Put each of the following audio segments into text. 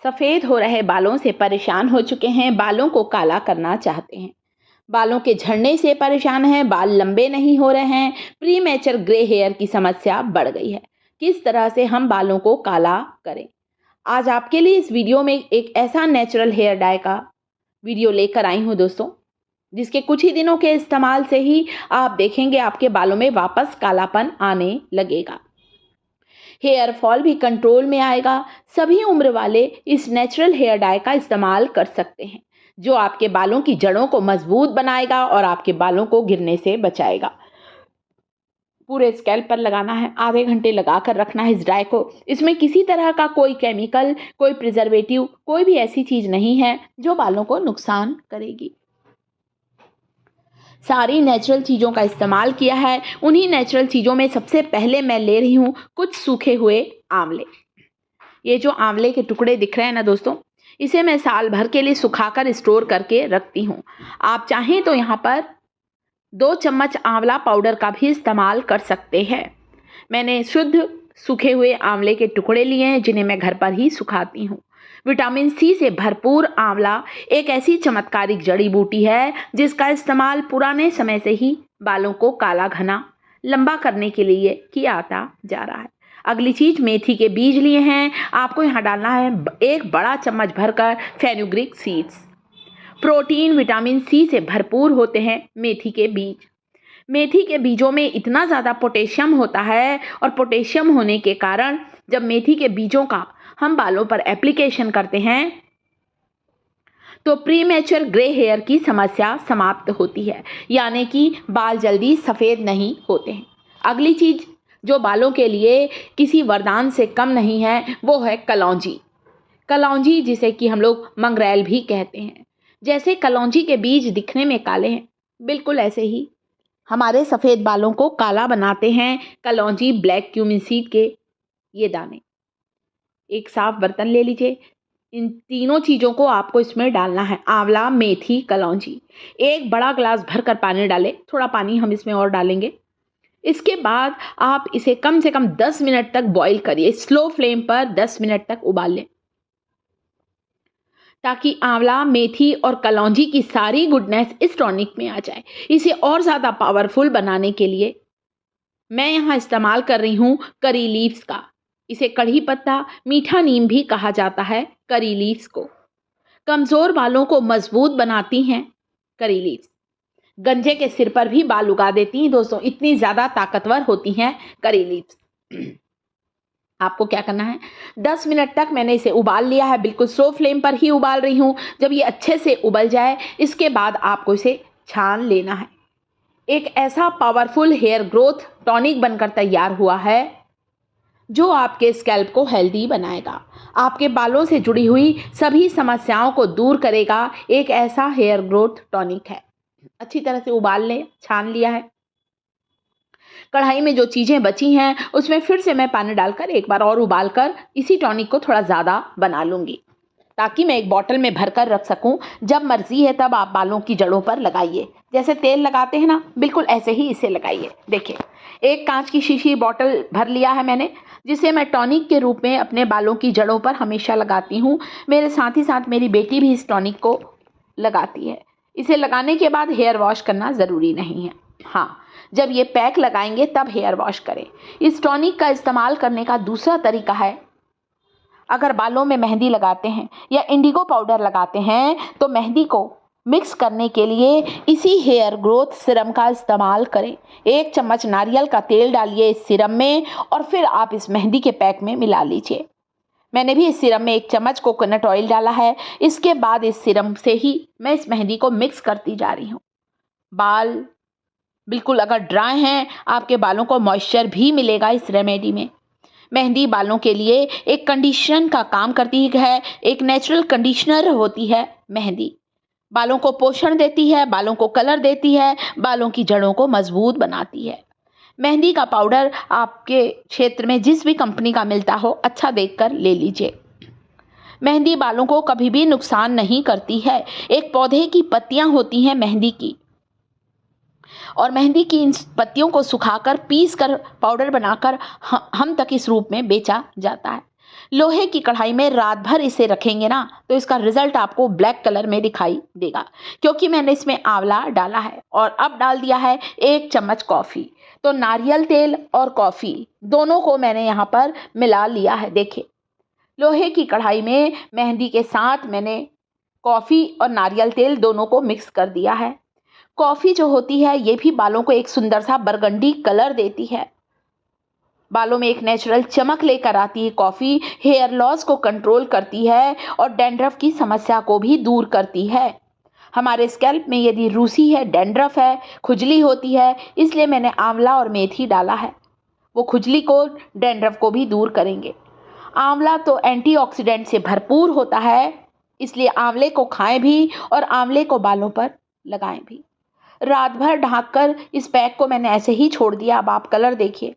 सफ़ेद हो रहे बालों से परेशान हो चुके हैं, बालों को काला करना चाहते हैं, बालों के झड़ने से परेशान हैं, बाल लंबे नहीं हो रहे हैं, प्रीमेचर ग्रे हेयर की समस्या बढ़ गई है। किस तरह से हम बालों को काला करें? आज आपके लिए इस वीडियो में एक ऐसा नेचुरल हेयर डाई का वीडियो लेकर आई हूँ दोस्तों, जिसके कुछ ही दिनों के इस्तेमाल से ही आप देखेंगे आपके बालों में वापस कालापन आने लगेगा। हेयर फॉल भी कंट्रोल में आएगा। सभी उम्र वाले इस नेचुरल हेयर डाई का इस्तेमाल कर सकते हैं, जो आपके बालों की जड़ों को मजबूत बनाएगा और आपके बालों को गिरने से बचाएगा। पूरे स्कैल्प पर लगाना है, आधे घंटे लगाकर रखना है इस डाई को। इसमें किसी तरह का कोई केमिकल, कोई प्रिजर्वेटिव, कोई भी ऐसी चीज नहीं है जो बालों को नुकसान करेगी। सारी नेचुरल चीज़ों का इस्तेमाल किया है। उन्हीं नेचुरल चीज़ों में सबसे पहले मैं ले रही हूँ कुछ सूखे हुए आंवले। ये जो आंवले के टुकड़े दिख रहे हैं ना दोस्तों, इसे मैं साल भर के लिए सुखाकर स्टोर करके रखती हूँ। आप चाहें तो यहाँ पर 2 चम्मच आंवला पाउडर का भी इस्तेमाल कर सकते हैं। मैंने शुद्ध सूखे हुए आंवले के टुकड़े लिए हैं, जिन्हें मैं घर पर ही सुखाती हूँ। विटामिन सी से भरपूर आंवला एक ऐसी चमत्कारिक जड़ी बूटी है जिसका इस्तेमाल पुराने समय से ही बालों को काला, घना, लंबा करने के लिए किया आता जा रहा है। अगली चीज, मेथी के बीज लिए हैं। आपको यहाँ डालना है 1 बड़ा चम्मच भरकर fenugreek seeds. Protein, vitamin C से भरपूर होते हैं मेथी के बीज। मेथी के बीजों में इतना ज़्यादा पोटेशियम होता है, और पोटेशियम होने के कारण जब मेथी के बीजों का हम बालों पर एप्लीकेशन करते हैं तो प्रीमेच्योर ग्रे हेयर की समस्या समाप्त होती है, यानी कि बाल जल्दी सफ़ेद नहीं होते हैं। अगली चीज़ जो बालों के लिए किसी वरदान से कम नहीं है, वो है कलौंजी। कलौंजी, जिसे कि हम लोग मंगरेल भी कहते हैं। जैसे कलौंजी के बीज दिखने में काले हैं, बिल्कुल ऐसे ही हमारे सफ़ेद बालों को काला बनाते हैं कलौंजी, ब्लैक क्यूमिन सीड के ये दाने। एक साफ बर्तन ले लीजिए। इन तीनों चीज़ों को आपको इसमें डालना है, आंवला, मेथी, कलौंजी। 1 बड़ा गिलास भरकर पानी डालें, थोड़ा पानी हम इसमें और डालेंगे। इसके बाद आप इसे कम से कम 10 मिनट तक बॉईल करिए, स्लो फ्लेम पर 10 मिनट तक उबाल लें, ताकि आंवला, मेथी और कलौंजी की सारी गुडनेस इस टॉनिक में आ जाए। इसे और ज़्यादा पावरफुल बनाने के लिए मैं यहाँ इस्तेमाल कर रही हूँ करी लीव्स का। इसे कढ़ी पत्ता, मीठा नीम भी कहा जाता है करी लीव्स को। कमज़ोर बालों को मजबूत बनाती हैं करी लीव्स। गंजे के सिर पर भी बाल उगा देती हैं दोस्तों, इतनी ज़्यादा ताकतवर होती हैं करी लीव्स। आपको क्या करना है, 10 मिनट तक मैंने इसे उबाल लिया है, बिल्कुल स्लो फ्लेम पर ही उबाल रही हूँ। जब ये अच्छे से उबल जाए, इसके बाद आपको इसे छान लेना है। एक ऐसा पावरफुल हेयर ग्रोथ टॉनिक बनकर तैयार हुआ है जो आपके स्कैल्प को हेल्दी बनाएगा, आपके बालों से जुड़ी हुई सभी समस्याओं को दूर करेगा। एक ऐसा हेयर ग्रोथ टॉनिक है। अच्छी तरह से उबाल लें, छान लिया है। कढ़ाई में जो चीज़ें बची हैं उसमें फिर से मैं पानी डालकर एक बार और उबालकर इसी टॉनिक को थोड़ा ज़्यादा बना लूँगी, ताकि मैं एक बॉटल में भरकर रख सकूं। जब मर्जी है तब आप बालों की जड़ों पर लगाइए, जैसे तेल लगाते हैं ना, बिल्कुल ऐसे ही इसे लगाइए। देखिए, एक कांच की शीशी बॉटल भर लिया है मैंने, जिसे मैं टॉनिक के रूप में अपने बालों की जड़ों पर हमेशा लगाती हूँ। मेरे साथ ही साथ मेरी बेटी भी इस टॉनिक को लगाती है। इसे लगाने के बाद हेयर वॉश करना ज़रूरी नहीं है। हाँ, जब ये पैक लगाएंगे तब हेयर वॉश करें। इस टॉनिक का इस्तेमाल करने का दूसरा तरीका है, अगर बालों में मेहंदी लगाते हैं या इंडिगो पाउडर लगाते हैं तो मेहंदी को मिक्स करने के लिए इसी हेयर ग्रोथ सीरम का इस्तेमाल करें। 1 चम्मच नारियल का तेल डालिए इस सीरम में, और फिर आप इस मेहंदी के पैक में मिला लीजिए। मैंने भी इस सीरम में 1 चम्मच कोकोनट ऑयल डाला है। इसके बाद इस सीरम से ही मैं इस मेहंदी को मिक्स करती जा रही हूँ। बाल बिल्कुल अगर ड्राई हैं, आपके बालों को मॉइस्चर भी मिलेगा इस रेमेडी में। मेहंदी बालों के लिए एक कंडीशन का काम करती है, एक नेचुरल कंडीशनर होती है मेहंदी। बालों को पोषण देती है, बालों को कलर देती है, बालों की जड़ों को मजबूत बनाती है। मेहंदी का पाउडर आपके क्षेत्र में जिस भी कंपनी का मिलता हो, अच्छा देखकर ले लीजिए। मेहंदी बालों को कभी भी नुकसान नहीं करती है। एक पौधे की पत्तियां होती हैं मेहंदी की, और मेहंदी की इन पत्तियों को सुखाकर, पीस कर, पाउडर बनाकर हम तक इस रूप में बेचा जाता है। लोहे की कढ़ाई में रात भर इसे रखेंगे ना तो इसका रिजल्ट आपको ब्लैक कलर में दिखाई देगा, क्योंकि मैंने इसमें आंवला डाला है और अब डाल दिया है 1 चम्मच कॉफ़ी। तो नारियल तेल और कॉफ़ी दोनों को मैंने यहाँ पर मिला लिया है। देखिए, लोहे की कढ़ाई में मेहंदी के साथ मैंने कॉफ़ी और नारियल तेल दोनों को मिक्स कर दिया है। कॉफ़ी जो होती है ये भी बालों को एक सुंदर सा बरगंडी कलर देती है, बालों में एक नेचुरल चमक लेकर आती है। कॉफ़ी हेयर लॉस को कंट्रोल करती है और डैंड्रफ की समस्या को भी दूर करती है। हमारे स्कैल्प में यदि रूसी है, डैंड्रफ है, खुजली होती है, इसलिए मैंने आंवला और मेथी डाला है। वो खुजली को, डैंड्रफ को भी दूर करेंगे। आंवला तो एंटीऑक्सीडेंट से भरपूर होता है, इसलिए आंवले को खाएं भी और आंवले को बालों पर लगाएं भी। रात भर ढककर इस पैक को मैंने ऐसे ही छोड़ दिया। अब आप कलर देखिए,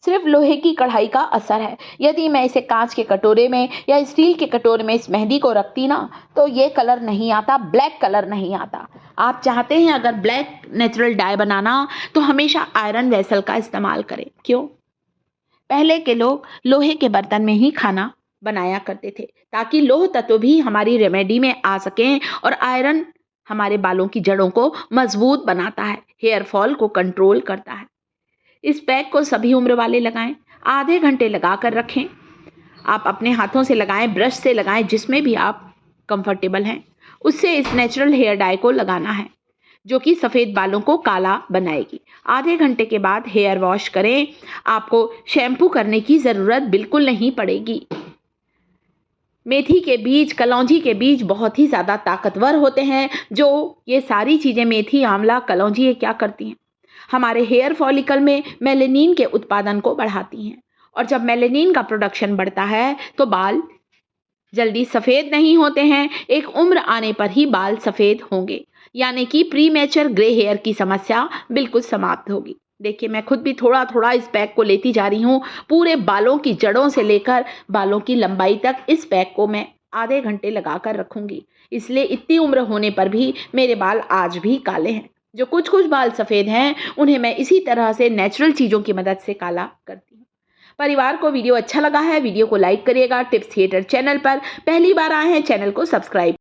सिर्फ लोहे की कढ़ाई का असर है। यदि मैं इसे कांच के कटोरे में या स्टील के कटोरे में इस मेहंदी को रखती ना तो ये कलर नहीं आता, ब्लैक कलर नहीं आता। आप चाहते हैं अगर ब्लैक नेचुरल डाई बनाना तो हमेशा आयरन वेसल का इस्तेमाल करें। क्यों? पहले के लोग लोहे के बर्तन में ही खाना बनाया करते थे ताकि लौह तत्व भी हमारी रेमेडी में आ सकें, और आयरन हमारे बालों की जड़ों को मजबूत बनाता है, हेयर फॉल को कंट्रोल करता है। इस पैक को सभी उम्र वाले लगाएं, आधे घंटे लगा कर रखें। आप अपने हाथों से लगाएं, ब्रश से लगाएं, जिसमें भी आप कंफर्टेबल हैं उससे इस नेचुरल हेयर डाई को लगाना है, जो कि सफ़ेद बालों को काला बनाएगी। आधे घंटे के बाद हेयर वॉश करें, आपको शैम्पू करने की ज़रूरत बिल्कुल नहीं पड़ेगी। मेथी के बीज, कलौंजी के बीज बहुत ही ज़्यादा ताकतवर होते हैं। जो ये सारी चीज़ें मेथी, आंवला, कलौंजी, ये क्या करती हैं? हमारे हेयर फॉलिकल में मेलेनिन के उत्पादन को बढ़ाती हैं, और जब मेलेनिन का प्रोडक्शन बढ़ता है तो बाल जल्दी सफ़ेद नहीं होते हैं। एक उम्र आने पर ही बाल सफ़ेद होंगे, यानी कि प्रीमेचर ग्रे हेयर की समस्या बिल्कुल समाप्त होगी। देखिए, मैं खुद भी थोड़ा थोड़ा इस पैक को लेती जा रही हूँ। पूरे बालों की जड़ों से लेकर बालों की लंबाई तक इस पैक को मैं आधे घंटे लगा कर रखूँगी। इसलिए इतनी उम्र होने पर भी मेरे बाल आज भी काले हैं। जो कुछ कुछ बाल सफ़ेद हैं उन्हें मैं इसी तरह से नेचुरल चीज़ों की मदद से काला करती हूँ। परिवार को वीडियो अच्छा लगा है, वीडियो को लाइक करिएगा। टिप्स थिएटर चैनल पर पहली बार आए हैं, चैनल को सब्सक्राइब